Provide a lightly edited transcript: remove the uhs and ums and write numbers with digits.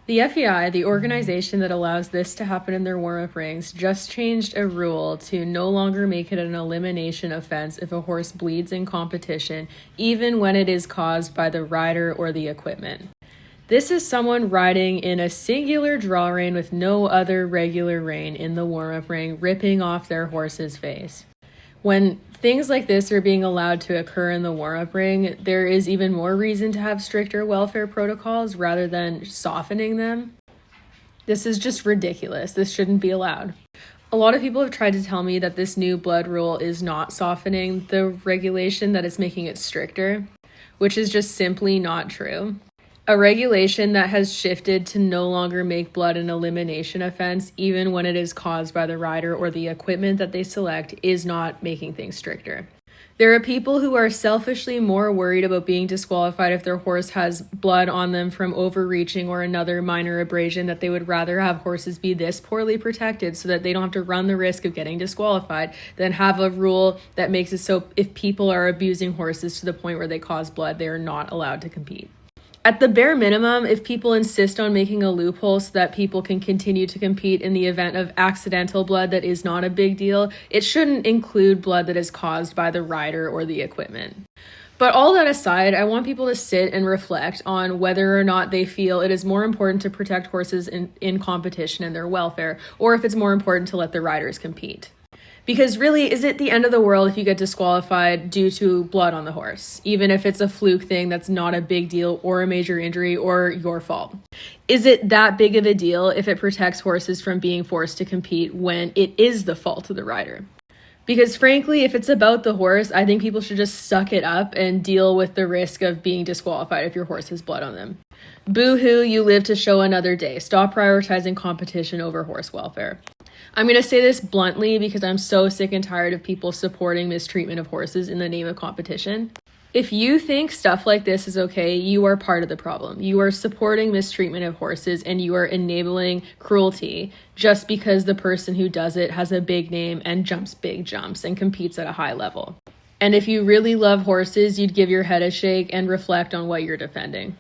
The FEI, the organization that allows this to happen in their warm-up rings, just changed a rule to no longer make it an elimination offense if a horse bleeds in competition, even when it is caused by the rider or the equipment. This is someone riding in a singular draw rein with no other regular rein in the warm-up ring, ripping off their horse's face. When things like this are being allowed to occur in the warm-up ring, there is even more reason to have stricter welfare protocols rather than softening them. This is just ridiculous. This shouldn't be allowed. A lot of people have tried to tell me that this new blood rule is not softening the regulation, that it's making it stricter, which is just simply not true. A regulation that has shifted to no longer make blood an elimination offense, even when it is caused by the rider or the equipment that they select, is not making things stricter. There are people who are selfishly more worried about being disqualified if their horse has blood on them from overreaching or another minor abrasion, that they would rather have horses be this poorly protected so that they don't have to run the risk of getting disqualified than have a rule that makes it so if people are abusing horses to the point where they cause blood, they are not allowed to compete. At the bare minimum, if people insist on making a loophole so that people can continue to compete in the event of accidental blood that is not a big deal, it shouldn't include blood that is caused by the rider or the equipment. But all that aside, I want people to sit and reflect on whether or not they feel it is more important to protect horses in competition and their welfare, or if it's more important to let the riders compete. Because really, is it the end of the world if you get disqualified due to blood on the horse, even if it's a fluke thing that's not a big deal or a major injury or your fault? Is it that big of a deal if it protects horses from being forced to compete when it is the fault of the rider? Because frankly, if it's about the horse, I think people should just suck it up and deal with the risk of being disqualified if your horse has blood on them. Boo-hoo, you live to show another day. Stop prioritizing competition over horse welfare. I'm going to say this bluntly because I'm so sick and tired of people supporting mistreatment of horses in the name of competition. If you think stuff like this is okay, you are part of the problem. You are supporting mistreatment of horses and you are enabling cruelty just because the person who does it has a big name and jumps big jumps and competes at a high level. And if you really love horses, you'd give your head a shake and reflect on what you're defending.